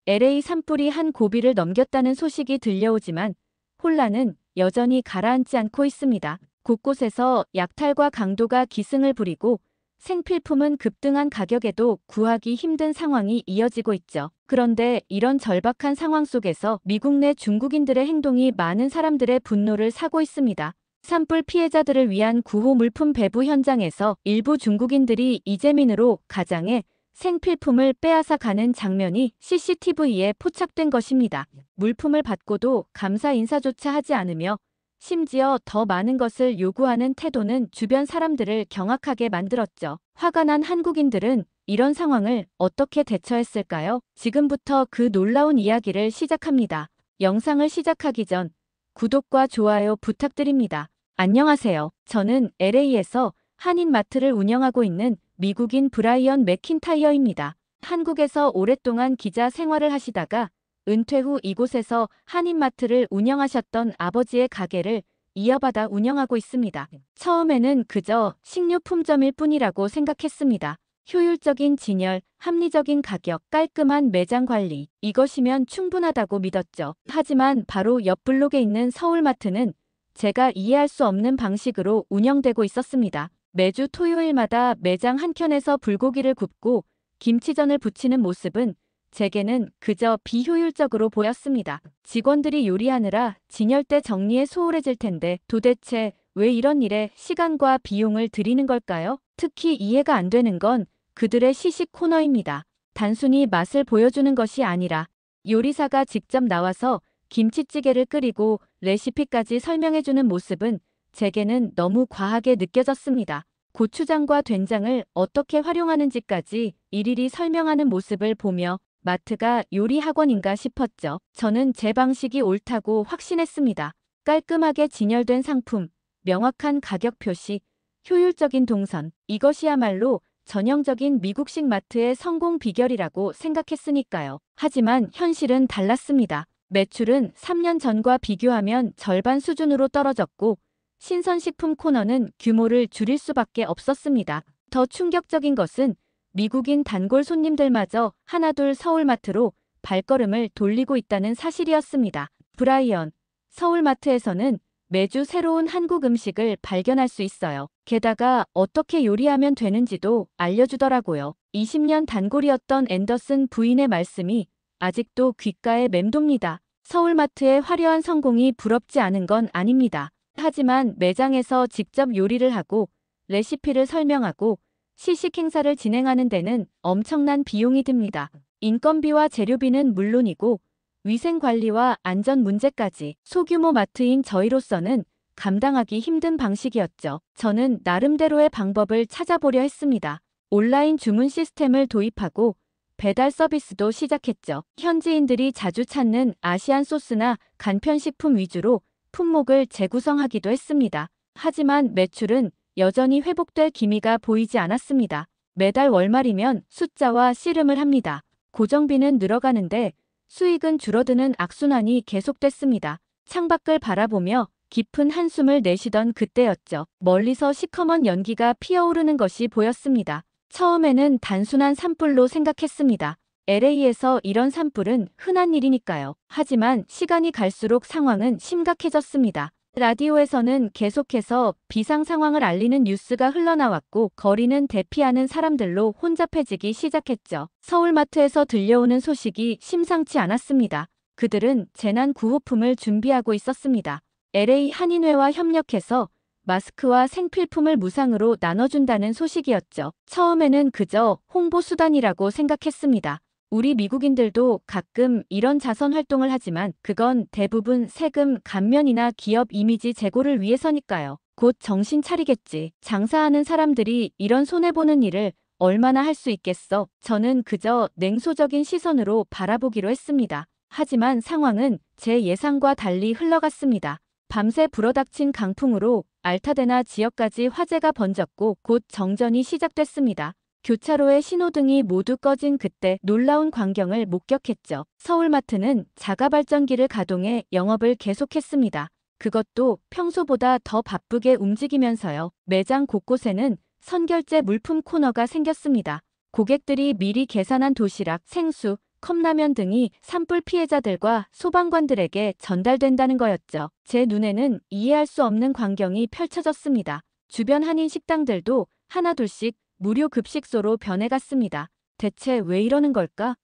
LA 산불이 한 고비를 넘겼다는 소식이 들려오지만 혼란은 여전히 가라앉지 않고 있습니다. 곳곳에서 약탈과 강도가 기승을 부리고 생필품은 급등한 가격에도 구하기 힘든 상황이 이어지고 있죠. 그런데 이런 절박한 상황 속에서 미국 내 중국인들의 행동이 많은 사람들의 분노를 사고 있습니다. 산불 피해자들을 위한 구호 물품 배부 현장에서 일부 중국인들이 이재민으로 가장의 생필품을 빼앗아 가는 장면이 CCTV에 포착된 것입니다. 물품을 받고도 감사 인사조차 하지 않으며 심지어 더 많은 것을 요구하는 태도는 주변 사람들을 경악하게 만들었죠. 화가 난 한국인들은 이런 상황을 어떻게 대처했을까요? 지금부터 그 놀라운 이야기를 시작합니다. 영상을 시작하기 전 구독과 좋아요 부탁드립니다. 안녕하세요. 저는 LA에서 한인마트를 운영하고 있는 미국인 브라이언 맥킨타이어입니다. 한국에서 오랫동안 기자 생활을 하시다가 은퇴 후 이곳에서 한인마트를 운영하셨던 아버지의 가게를 이어받아 운영하고 있습니다. 처음에는 그저 식료품점일 뿐이라고 생각했습니다. 효율적인 진열, 합리적인 가격, 깔끔한 매장 관리, 이것이면 충분하다고 믿었죠. 하지만 바로 옆 블록에 있는 서울마트는 제가 이해할 수 없는 방식으로 운영되고 있었습니다. 매주 토요일마다 매장 한켠에서 불고기를 굽고 김치전을 부치는 모습은 제게는 그저 비효율적으로 보였습니다. 직원들이 요리하느라 진열대 정리에 소홀해질 텐데 도대체 왜 이런 일에 시간과 비용을 들이는 걸까요? 특히 이해가 안 되는 건 그들의 시식 코너입니다. 단순히 맛을 보여주는 것이 아니라 요리사가 직접 나와서 김치찌개를 끓이고 레시피까지 설명해주는 모습은 제게는 너무 과하게 느껴졌습니다. 고추장과 된장을 어떻게 활용하는지까지 일일이 설명하는 모습을 보며 마트가 요리 학원인가 싶었죠. 저는 제 방식이 옳다고 확신했습니다. 깔끔하게 진열된 상품, 명확한 가격 표시, 효율적인 동선, 이것이야말로 전형적인 미국식 마트의 성공 비결이라고 생각했으니까요. 하지만 현실은 달랐습니다. 매출은 3년 전과 비교하면 절반 수준으로 떨어졌고 신선식품 코너는 규모를 줄일 수밖에 없었습니다. 더 충격적인 것은 미국인 단골 손님들마저 하나둘 서울마트로 발걸음을 돌리고 있다는 사실이었습니다. 브라이언, 서울마트에서는 매주 새로운 한국 음식을 발견할 수 있어요. 게다가 어떻게 요리하면 되는지도 알려주더라고요. 20년 단골이었던 앤더슨 부인의 말씀이 아직도 귓가에 맴돕니다. 서울마트의 화려한 성공이 부럽지 않은 건 아닙니다. 하지만 매장에서 직접 요리를 하고 레시피를 설명하고 시식 행사를 진행하는 데는 엄청난 비용이 듭니다. 인건비와 재료비는 물론이고 위생관리와 안전 문제까지 소규모 마트인 저희로서는 감당하기 힘든 방식이었죠. 저는 나름대로의 방법을 찾아보려 했습니다. 온라인 주문 시스템을 도입하고 배달 서비스도 시작했죠. 현지인들이 자주 찾는 아시안 소스나 간편식품 위주로 품목을 재구성하기도 했습니다. 하지만 매출은 여전히 회복될 기미가 보이지 않았습니다. 매달 월말이면 숫자와 씨름을 합니다. 고정비는 늘어가는데 수익은 줄어드는 악순환이 계속됐습니다. 창밖을 바라보며 깊은 한숨을 내쉬던 그때였죠. 멀리서 시커먼 연기가 피어오르는 것이 보였습니다. 처음에는 단순한 산불로 생각했습니다. LA에서 이런 산불은 흔한 일이니까요. 하지만 시간이 갈수록 상황은 심각해졌습니다. 라디오에서는 계속해서 비상 상황을 알리는 뉴스가 흘러나왔고 거리는 대피하는 사람들로 혼잡해지기 시작했죠. 서울마트에서 들려오는 소식이 심상치 않았습니다. 그들은 재난 구호품을 준비하고 있었습니다. LA 한인회와 협력해서 마스크와 생필품을 무상으로 나눠준다는 소식이었죠. 처음에는 그저 홍보 수단이라고 생각했습니다. 우리 미국인들도 가끔 이런 자선 활동을 하지만 그건 대부분 세금 감면이나 기업 이미지 제고를 위해서니까요. 곧 정신 차리겠지. 장사하는 사람들이 이런 손해보는 일을 얼마나 할 수 있겠어. 저는 그저 냉소적인 시선으로 바라보기로 했습니다. 하지만 상황은 제 예상과 달리 흘러갔습니다. 밤새 불어닥친 강풍으로 알타데나 지역까지 화재가 번졌고 곧 정전이 시작됐습니다. 교차로의 신호등이 모두 꺼진 그때 놀라운 광경을 목격했죠. 서울마트는 자가발전기를 가동해 영업을 계속했습니다. 그것도 평소보다 더 바쁘게 움직이면서요. 매장 곳곳에는 선결제 물품 코너가 생겼습니다. 고객들이 미리 계산한 도시락, 생수, 컵라면 등이 산불 피해자들과 소방관들에게 전달된다는 거였죠. 제 눈에는 이해할 수 없는 광경이 펼쳐졌습니다. 주변 한인 식당들도 하나둘씩 무료 급식소로 변해갔습니다. 대체 왜 이러는 걸까?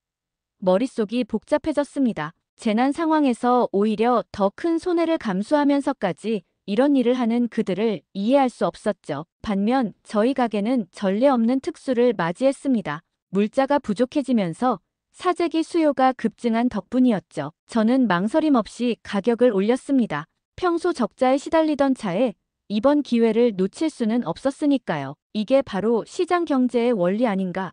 머릿속이 복잡해졌습니다. 재난 상황에서 오히려 더 큰 손해를 감수하면서까지 이런 일을 하는 그들을 이해할 수 없었죠. 반면 저희 가게는 전례 없는 특수를 맞이했습니다. 물자가 부족해지면서 사재기 수요가 급증한 덕분이었죠. 저는 망설임 없이 가격을 올렸습니다. 평소 적자에 시달리던 차에 이번 기회를 놓칠 수는 없었으니까요. 이게 바로 시장 경제의 원리 아닌가?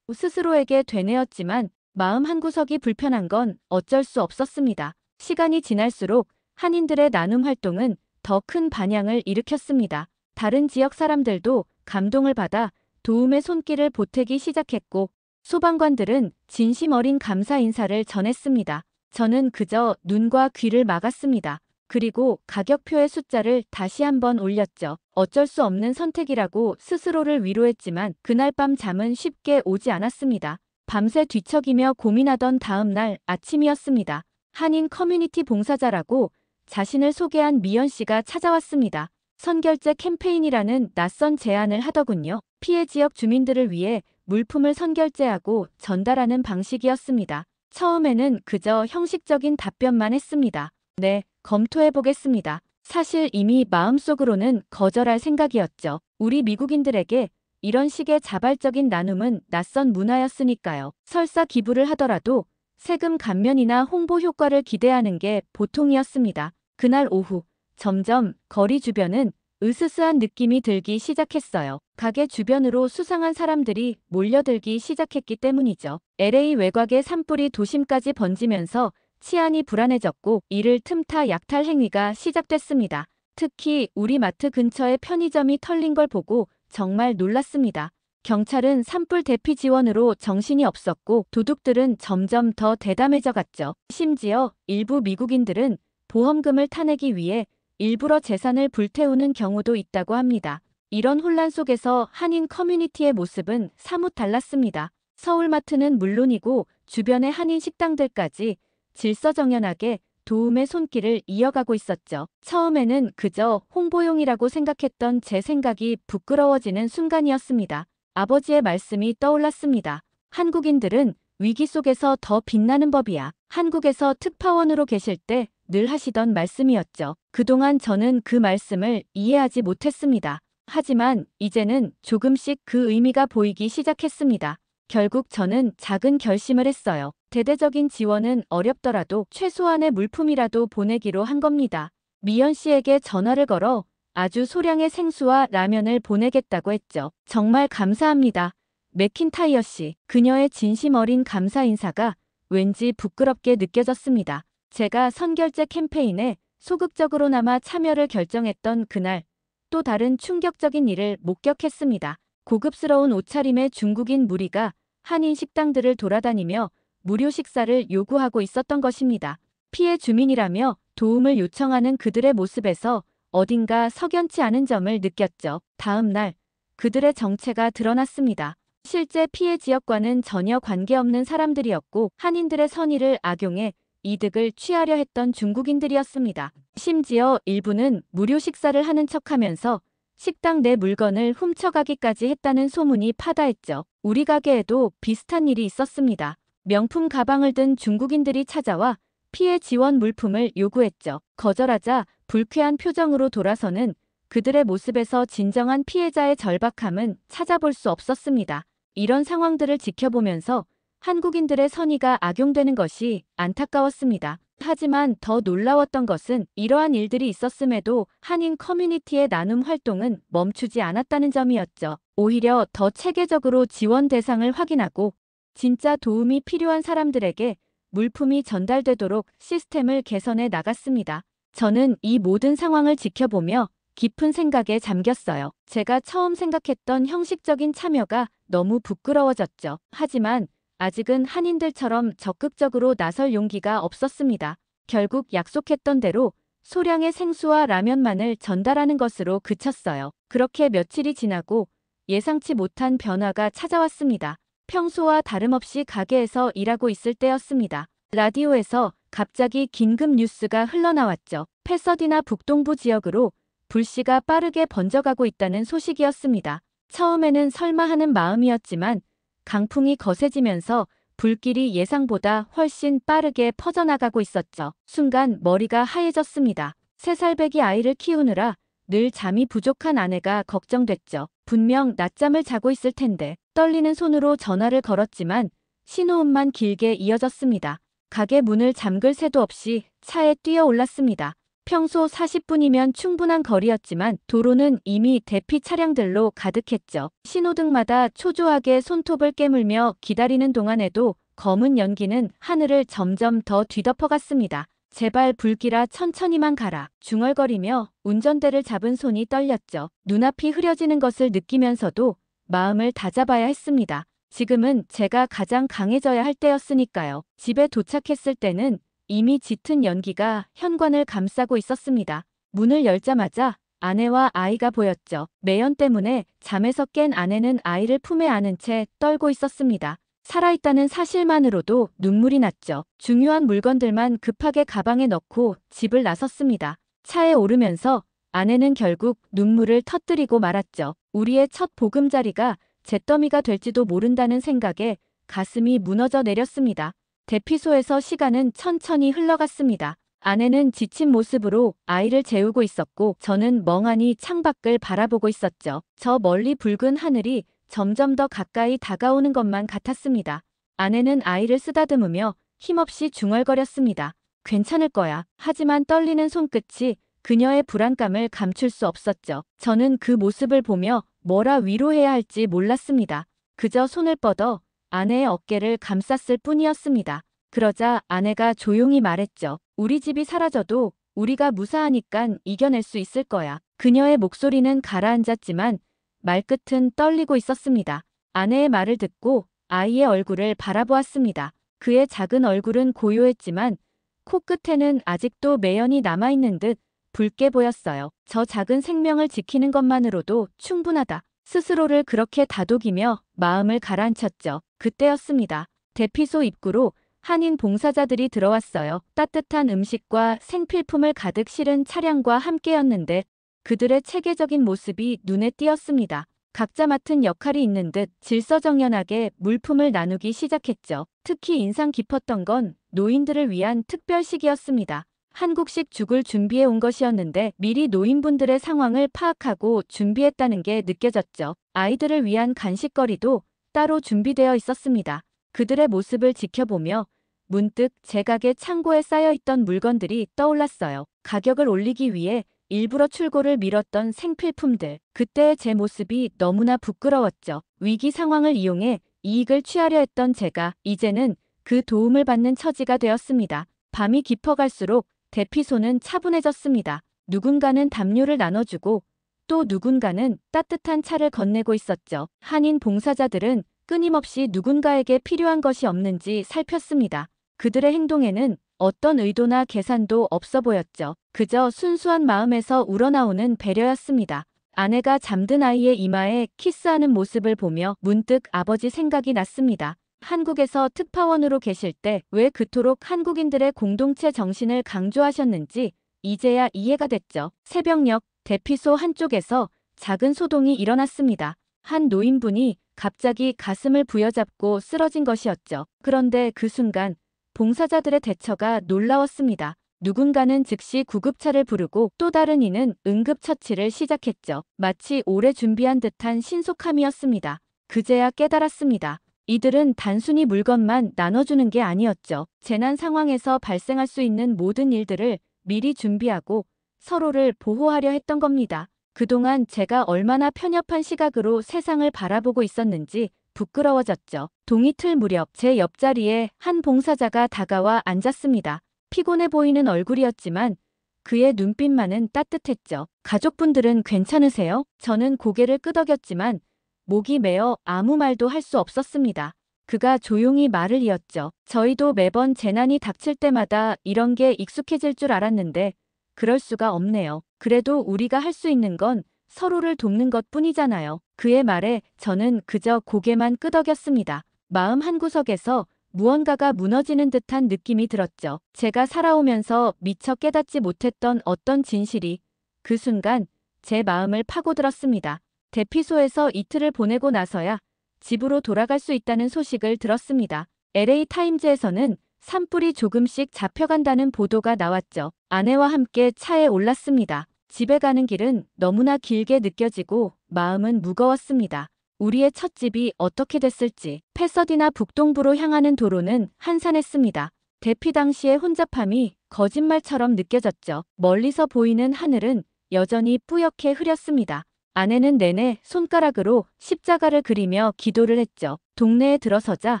스스로에게 되뇌었지만 마음 한구석이 불편한 건 어쩔 수 없었습니다. 시간이 지날수록 한인들의 나눔 활동은 더 큰 반향을 일으켰습니다. 다른 지역 사람들도 감동을 받아 도움의 손길을 보태기 시작했고 소방관들은 진심 어린 감사 인사를 전했습니다. 저는 그저 눈과 귀를 막았습니다. 그리고 가격표의 숫자를 다시 한번 올렸죠. 어쩔 수 없는 선택이라고 스스로를 위로했지만 그날 밤 잠은 쉽게 오지 않았습니다. 밤새 뒤척이며 고민하던 다음 날 아침이었습니다. 한인 커뮤니티 봉사자라고 자신을 소개한 미연 씨가 찾아왔습니다. 선결제 캠페인이라는 낯선 제안을 하더군요. 피해 지역 주민들을 위해 물품을 선결제하고 전달하는 방식이었습니다. 처음에는 그저 형식적인 답변만 했습니다. 네, 검토해보겠습니다. 사실 이미 마음속으로는 거절할 생각이었죠. 우리 미국인들에게 이런 식의 자발적인 나눔은 낯선 문화였으니까요. 설사 기부를 하더라도 세금 감면이나 홍보 효과를 기대하는 게 보통이었습니다. 그날 오후 점점 거리 주변은 으스스한 느낌이 들기 시작했어요. 가게 주변으로 수상한 사람들이 몰려들기 시작했기 때문이죠. LA 외곽의 산불이 도심까지 번지면서 치안이 불안해졌고 이를 틈타 약탈 행위가 시작됐습니다. 특히 우리 마트 근처에 편의점이 털린 걸 보고 정말 놀랐습니다. 경찰은 산불 대피 지원으로 정신이 없었고 도둑들은 점점 더 대담해져 갔죠. 심지어 일부 미국인들은 보험금을 타내기 위해 일부러 재산을 불태우는 경우도 있다고 합니다. 이런 혼란 속에서 한인 커뮤니티의 모습은 사뭇 달랐습니다. 서울마트는 물론이고 주변의 한인 식당들까지 질서정연하게 도움의 손길을 이어가고 있었죠. 처음에는 그저 홍보용이라고 생각했던 제 생각이 부끄러워지는 순간이었습니다. 아버지의 말씀이 떠올랐습니다. 한국인들은 위기 속에서 더 빛나는 법이야. 한국에서 특파원으로 계실 때 늘 하시던 말씀이었죠. 그동안 저는 그 말씀을 이해하지 못했습니다. 하지만 이제는 조금씩 그 의미가 보이기 시작했습니다. 결국 저는 작은 결심을 했어요. 대대적인 지원은 어렵더라도 최소한의 물품이라도 보내기로 한 겁니다. 미연 씨에게 전화를 걸어 아주 소량의 생수와 라면을 보내겠다고 했죠. 정말 감사합니다. 맥킨타이어 씨. 그녀의 진심 어린 감사 인사가 왠지 부끄럽게 느껴졌습니다. 제가 선결제 캠페인에 소극적으로나마 참여를 결정했던 그날 또 다른 충격적인 일을 목격했습니다. 고급스러운 옷차림의 중국인 무리가 한인 식당들을 돌아다니며 무료 식사를 요구하고 있었던 것입니다. 피해 주민이라며 도움을 요청하는 그들의 모습에서 어딘가 석연치 않은 점을 느꼈죠. 다음 날 그들의 정체가 드러났습니다. 실제 피해 지역과는 전혀 관계없는 사람들이었고 한인들의 선의를 악용해 이득을 취하려 했던 중국인들이었습니다. 심지어 일부는 무료 식사를 하는 척하면서 식당 내 물건을 훔쳐가기까지 했다는 소문이 파다했죠. 우리 가게에도 비슷한 일이 있었습니다. 명품 가방을 든 중국인들이 찾아와 피해 지원 물품을 요구했죠. 거절하자 불쾌한 표정으로 돌아서는 그들의 모습에서 진정한 피해자의 절박함은 찾아볼 수 없었습니다. 이런 상황들을 지켜보면서 한국인들의 선의가 악용되는 것이 안타까웠습니다. 하지만 더 놀라웠던 것은 이러한 일들이 있었음에도 한인 커뮤니티의 나눔 활동은 멈추지 않았다는 점이었죠. 오히려 더 체계적으로 지원 대상을 확인하고 진짜 도움이 필요한 사람들에게 물품이 전달되도록 시스템을 개선해 나갔습니다. 저는 이 모든 상황을 지켜보며 깊은 생각에 잠겼어요. 제가 처음 생각했던 형식적인 참여가 너무 부끄러워졌죠. 하지만 아직은 한인들처럼 적극적으로 나설 용기가 없었습니다. 결국 약속했던 대로 소량의 생수와 라면만을 전달하는 것으로 그쳤어요. 그렇게 며칠이 지나고 예상치 못한 변화가 찾아왔습니다. 평소와 다름없이 가게에서 일하고 있을 때였습니다. 라디오에서 갑자기 긴급 뉴스가 흘러나왔죠. 패서디나 북동부 지역으로 불씨가 빠르게 번져가고 있다는 소식이었습니다. 처음에는 설마 하는 마음이었지만 강풍이 거세지면서 불길이 예상보다 훨씬 빠르게 퍼져나가고 있었죠. 순간 머리가 하얘졌습니다. 3살배기 아이를 키우느라 늘 잠이 부족한 아내가 걱정됐죠. 분명 낮잠을 자고 있을 텐데. 떨리는 손으로 전화를 걸었지만 신호음만 길게 이어졌습니다. 가게 문을 잠글 새도 없이 차에 뛰어 올랐습니다. 평소 40분이면 충분한 거리였지만 도로는 이미 대피 차량들로 가득했죠. 신호등마다 초조하게 손톱을 깨물며 기다리는 동안에도 검은 연기는 하늘을 점점 더 뒤덮어갔습니다. 제발 불길아 천천히만 가라. 중얼거리며 운전대를 잡은 손이 떨렸죠. 눈앞이 흐려지는 것을 느끼면서도 마음을 다잡아야 했습니다. 지금은 제가 가장 강해져야 할 때였으니까요. 집에 도착했을 때는 이미 짙은 연기가 현관을 감싸고 있었습니다. 문을 열자마자 아내와 아이가 보였죠. 매연 때문에 잠에서 깬 아내는 아이를 품에 안은 채 떨고 있었습니다. 살아있다는 사실만으로도 눈물이 났죠. 중요한 물건들만 급하게 가방에 넣고 집을 나섰습니다. 차에 오르면서 아내는 결국 눈물을 터뜨리고 말았죠. 우리의 첫 보금자리가 잿더미가 될지도 모른다는 생각에 가슴이 무너져 내렸습니다. 대피소에서 시간은 천천히 흘러갔습니다. 아내는 지친 모습으로 아이를 재우고 있었고 저는 멍하니 창밖을 바라보고 있었죠. 저 멀리 붉은 하늘이 점점 더 가까이 다가오는 것만 같았습니다. 아내는 아이를 쓰다듬으며 힘없이 중얼거렸습니다. 괜찮을 거야. 하지만 떨리는 손끝이 그녀의 불안감을 감출 수 없었죠. 저는 그 모습을 보며 뭐라 위로해야 할지 몰랐습니다. 그저 손을 뻗어 아내의 어깨를 감쌌을 뿐이었습니다. 그러자 아내가 조용히 말했죠. 우리 집이 사라져도 우리가 무사하니깐 이겨낼 수 있을 거야. 그녀의 목소리는 가라앉았지만 말끝은 떨리고 있었습니다. 아내의 말을 듣고 아이의 얼굴을 바라보았습니다. 그의 작은 얼굴은 고요했지만 코끝에는 아직도 매연이 남아있는 듯 붉게 보였어요. 저 작은 생명을 지키는 것만으로도 충분하다. 스스로를 그렇게 다독이며 마음을 가라앉혔죠. 그때였습니다. 대피소 입구로 한인 봉사자들이 들어왔어요. 따뜻한 음식과 생필품을 가득 실은 차량과 함께였는데 그들의 체계적인 모습이 눈에 띄었습니다. 각자 맡은 역할이 있는 듯 질서정연하게 물품을 나누기 시작했죠. 특히 인상 깊었던 건 노인들을 위한 특별식이었습니다. 한국식 죽을 준비해 온 것이었는데 미리 노인분들의 상황을 파악하고 준비했다는 게 느껴졌죠. 아이들을 위한 간식거리도 따로 준비되어 있었습니다. 그들의 모습을 지켜보며 문득 제 가게 창고에 쌓여있던 물건들이 떠올랐어요. 가격을 올리기 위해 일부러 출고를 미뤘던 생필품들. 그때의 제 모습이 너무나 부끄러웠죠. 위기 상황을 이용해 이익을 취하려 했던 제가 이제는 그 도움을 받는 처지가 되었습니다. 밤이 깊어갈수록 대피소는 차분해졌습니다. 누군가는 담요를 나눠주고 또 누군가는 따뜻한 차를 건네고 있었죠. 한인 봉사자들은 끊임없이 누군가에게 필요한 것이 없는지 살폈습니다. 그들의 행동에는 어떤 의도나 계산도 없어 보였죠. 그저 순수한 마음에서 우러나오는 배려였습니다. 아내가 잠든 아이의 이마에 키스하는 모습을 보며 문득 아버지 생각이 났습니다. 한국에서 특파원으로 계실 때 왜 그토록 한국인들의 공동체 정신을 강조하셨는지 이제야 이해가 됐죠. 새벽녘 대피소 한쪽에서 작은 소동이 일어났습니다. 한 노인분이 갑자기 가슴을 부여잡고 쓰러진 것이었죠. 그런데 그 순간 봉사자들의 대처가 놀라웠습니다. 누군가는 즉시 구급차를 부르고 또 다른 이는 응급처치를 시작했죠. 마치 오래 준비한 듯한 신속함이었습니다. 그제야 깨달았습니다. 이들은 단순히 물건만 나눠주는 게 아니었죠. 재난 상황에서 발생할 수 있는 모든 일들을 미리 준비하고 서로를 보호하려 했던 겁니다. 그동안 제가 얼마나 편협한 시각으로 세상을 바라보고 있었는지 부끄러워졌죠. 동이틀 무렵 제 옆자리에 한 봉사자가 다가와 앉았습니다. 피곤해 보이는 얼굴이었지만 그의 눈빛만은 따뜻했죠. 가족분들은 괜찮으세요? 저는 고개를 끄덕였지만 목이 메어 아무 말도 할 수 없었습니다. 그가 조용히 말을 이었죠. 저희도 매번 재난이 닥칠 때마다 이런 게 익숙해질 줄 알았는데 그럴 수가 없네요. 그래도 우리가 할 수 있는 건 서로를 돕는 것뿐이잖아요. 그의 말에 저는 그저 고개만 끄덕였습니다. 마음 한구석에서 무언가가 무너지는 듯한 느낌이 들었죠. 제가 살아오면서 미처 깨닫지 못했던 어떤 진실이 그 순간 제 마음을 파고들었습니다. 대피소에서 이틀을 보내고 나서야 집으로 돌아갈 수 있다는 소식을 들었습니다. LA 타임즈에서는 산불이 조금씩 잡혀간다는 보도가 나왔죠. 아내와 함께 차에 올랐습니다. 집에 가는 길은 너무나 길게 느껴지고 마음은 무거웠습니다. 우리의 첫 집이 어떻게 됐을지. 패서디나 북동부로 향하는 도로는 한산했습니다. 대피 당시의 혼잡함이 거짓말처럼 느껴졌죠. 멀리서 보이는 하늘은 여전히 뿌옇게 흐렸습니다. 아내는 내내 손가락으로 십자가를 그리며 기도를 했죠. 동네에 들어서자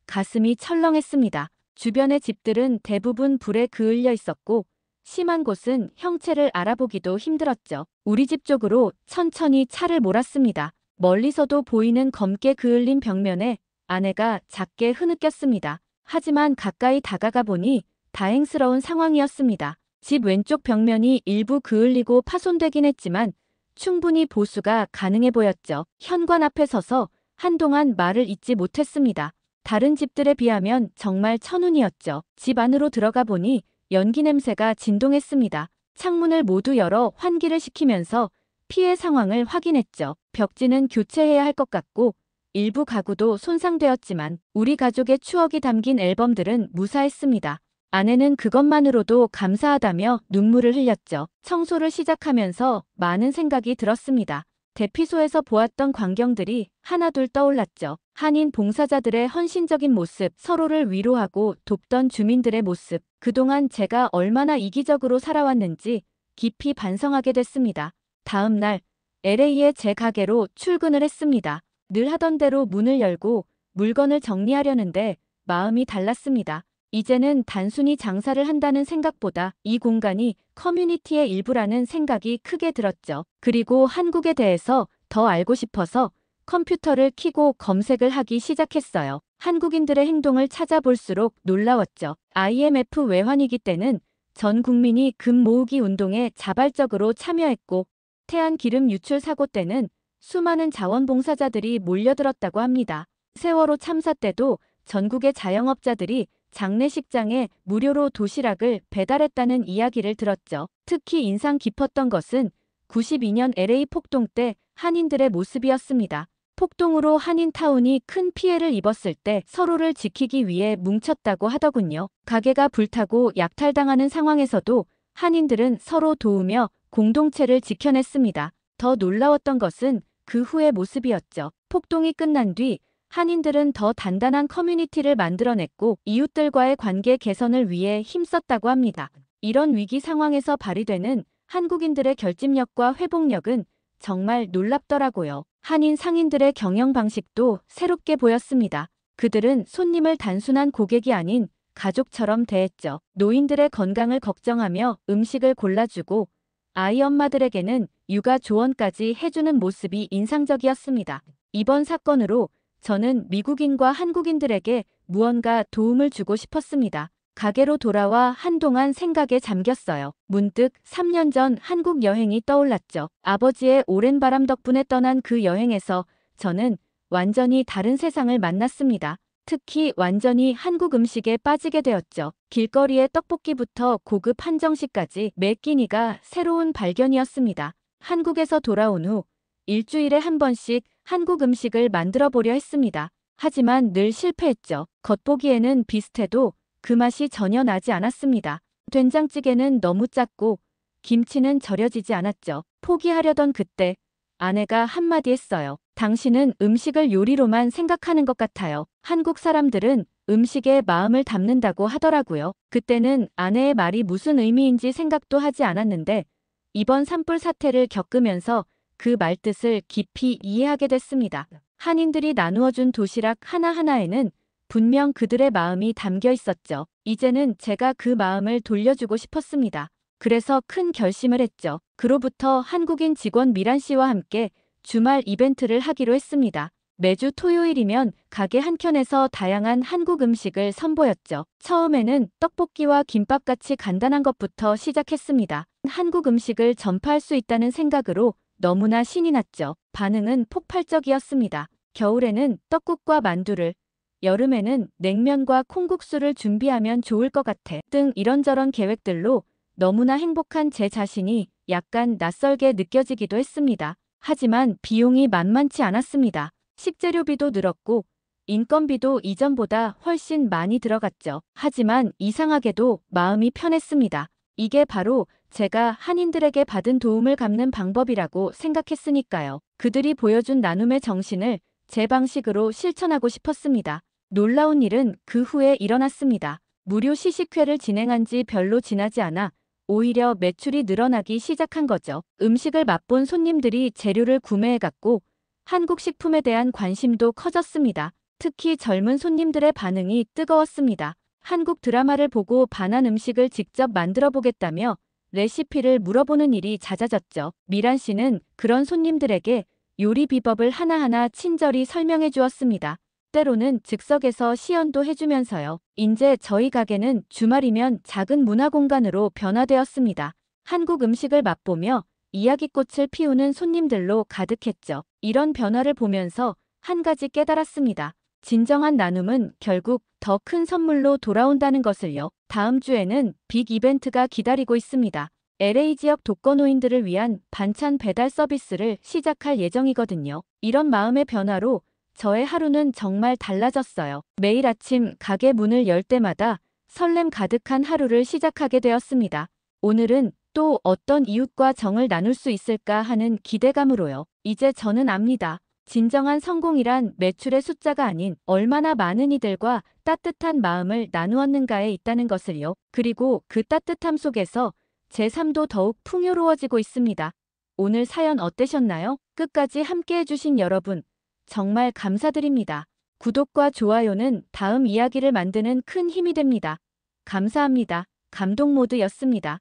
가슴이 철렁했습니다. 주변의 집들은 대부분 불에 그을려 있었고 심한 곳은 형체를 알아보기도 힘들었죠. 우리 집 쪽으로 천천히 차를 몰았습니다. 멀리서도 보이는 검게 그을린 벽면에 아내가 작게 흐느꼈습니다. 하지만 가까이 다가가 보니 다행스러운 상황이었습니다. 집 왼쪽 벽면이 일부 그을리고 파손되긴 했지만 충분히 보수가 가능해 보였죠. 현관 앞에 서서 한동안 말을 잇지 못했습니다. 다른 집들에 비하면 정말 천운이었죠. 집 안으로 들어가 보니 연기 냄새가 진동했습니다. 창문을 모두 열어 환기를 시키면서 피해 상황을 확인했죠. 벽지는 교체해야 할 것 같고 일부 가구도 손상되었지만 우리 가족의 추억이 담긴 앨범들은 무사했습니다. 아내는 그것만으로도 감사하다며 눈물을 흘렸죠. 청소를 시작하면서 많은 생각이 들었습니다. 대피소에서 보았던 광경들이 하나둘 떠올랐죠. 한인 봉사자들의 헌신적인 모습, 서로를 위로하고 돕던 주민들의 모습, 그동안 제가 얼마나 이기적으로 살아왔는지 깊이 반성하게 됐습니다. 다음 날 LA의 제 가게로 출근을 했습니다. 늘 하던 대로 문을 열고 물건을 정리하려는데 마음이 달랐습니다. 이제는 단순히 장사를 한다는 생각보다 이 공간이 커뮤니티의 일부라는 생각이 크게 들었죠. 그리고 한국에 대해서 더 알고 싶어서 컴퓨터를 켜고 검색을 하기 시작했어요. 한국인들의 행동을 찾아볼수록 놀라웠죠. IMF 외환위기 때는 전 국민이 금 모으기 운동에 자발적으로 참여했고 태안기름 유출 사고 때는 수많은 자원봉사자들이 몰려들었다고 합니다. 세월호 참사 때도 전국의 자영업자들이 장례식장에 무료로 도시락을 배달했다는 이야기를 들었죠. 특히 인상 깊었던 것은 92년 LA 폭동 때 한인들의 모습이었습니다. 폭동으로 한인타운이 큰 피해를 입었을 때 서로를 지키기 위해 뭉쳤다고 하더군요. 가게가 불타고 약탈당하는 상황에서도 한인들은 서로 도우며 공동체를 지켜냈습니다. 더 놀라웠던 것은 그 후의 모습이었죠. 폭동이 끝난 뒤 한인들은 더 단단한 커뮤니티를 만들어냈고 이웃들과의 관계 개선을 위해 힘썼다고 합니다. 이런 위기 상황에서 발휘되는 한국인들의 결집력과 회복력은 정말 놀랍더라고요. 한인 상인들의 경영 방식도 새롭게 보였습니다. 그들은 손님을 단순한 고객이 아닌 가족처럼 대했죠. 노인들의 건강을 걱정하며 음식을 골라주고 아이 엄마들에게는 육아 조언까지 해주는 모습이 인상적이었습니다. 이번 사건으로 저는 미국인과 한국인들에게 무언가 도움을 주고 싶었습니다. 가게로 돌아와 한동안 생각에 잠겼어요. 문득 3년 전 한국 여행이 떠올랐죠. 아버지의 오랜 바람 덕분에 떠난 그 여행에서 저는 완전히 다른 세상을 만났습니다. 특히 완전히 한국 음식에 빠지게 되었죠. 길거리의 떡볶이부터 고급 한정식까지 매 끼니가 새로운 발견이었습니다. 한국에서 돌아온 후 일주일에 한 번씩 한국 음식을 만들어 보려 했습니다. 하지만 늘 실패했죠. 겉보기에는 비슷해도 그 맛이 전혀 나지 않았습니다. 된장찌개는 너무 짰고 김치는 절여지지 않았죠. 포기하려던 그때 아내가 한마디 했어요. 당신은 음식을 요리로만 생각하는 것 같아요. 한국 사람들은 음식에 마음을 담는다고 하더라고요. 그때는 아내의 말이 무슨 의미인지 생각도 하지 않았는데 이번 산불 사태를 겪으면서 그 말뜻을 깊이 이해하게 됐습니다. 한인들이 나누어준 도시락 하나하나에는 분명 그들의 마음이 담겨 있었죠. 이제는 제가 그 마음을 돌려주고 싶었습니다. 그래서 큰 결심을 했죠. 그로부터 한국인 직원 미란 씨와 함께 주말 이벤트를 하기로 했습니다. 매주 토요일이면 가게 한켠에서 다양한 한국 음식을 선보였죠. 처음에는 떡볶이와 김밥같이 간단한 것부터 시작했습니다. 한국 음식을 전파할 수 있다는 생각으로 너무나 신이 났죠. 반응은 폭발적이었습니다. 겨울에는 떡국과 만두를, 여름에는 냉면과 콩국수를 준비하면 좋을 것 같아. 등 이런저런 계획들로 너무나 행복한 제 자신이 약간 낯설게 느껴지기도 했습니다. 하지만 비용이 만만치 않았습니다. 식재료비도 늘었고 인건비도 이전보다 훨씬 많이 들어갔죠. 하지만 이상하게도 마음이 편했습니다. 이게 바로 제가 한인들에게 받은 도움을 갚는 방법이라고 생각했으니까요. 그들이 보여준 나눔의 정신을 제 방식으로 실천하고 싶었습니다. 놀라운 일은 그 후에 일어났습니다. 무료 시식회를 진행한 지 별로 지나지 않아 오히려 매출이 늘어나기 시작한 거죠. 음식을 맛본 손님들이 재료를 구매해갔고 한국 식품에 대한 관심도 커졌습니다. 특히 젊은 손님들의 반응이 뜨거웠습니다. 한국 드라마를 보고 반한 음식을 직접 만들어 보겠다며 레시피를 물어보는 일이 잦아졌죠. 미란 씨는 그런 손님들에게 요리 비법을 하나하나 친절히 설명해 주었습니다. 때로는 즉석에서 시연도 해주면서요. 이제 저희 가게는 주말이면 작은 문화 공간으로 변화되었습니다. 한국 음식을 맛보며 이야기꽃을 피우는 손님들로 가득했죠. 이런 변화를 보면서 한 가지 깨달았습니다. 진정한 나눔은 결국 더 큰 선물로 돌아온다는 것을요. 다음 주에는 빅 이벤트가 기다리고 있습니다. LA 지역 독거노인들을 위한 반찬 배달 서비스를 시작할 예정이거든요. 이런 마음의 변화로 저의 하루는 정말 달라졌어요. 매일 아침 가게 문을 열 때마다 설렘 가득한 하루를 시작하게 되었습니다. 오늘은 또 어떤 이웃과 정을 나눌 수 있을까 하는 기대감으로요. 이제 저는 압니다. 진정한 성공이란 매출의 숫자가 아닌 얼마나 많은 이들과 따뜻한 마음을 나누었는가에 있다는 것을요. 그리고 그 따뜻함 속에서 제 삶도 더욱 풍요로워지고 있습니다. 오늘 사연 어떠셨나요? 끝까지 함께 해주신 여러분, 정말 감사드립니다. 구독과 좋아요는 다음 이야기를 만드는 큰 힘이 됩니다. 감사합니다. 감동 모드였습니다.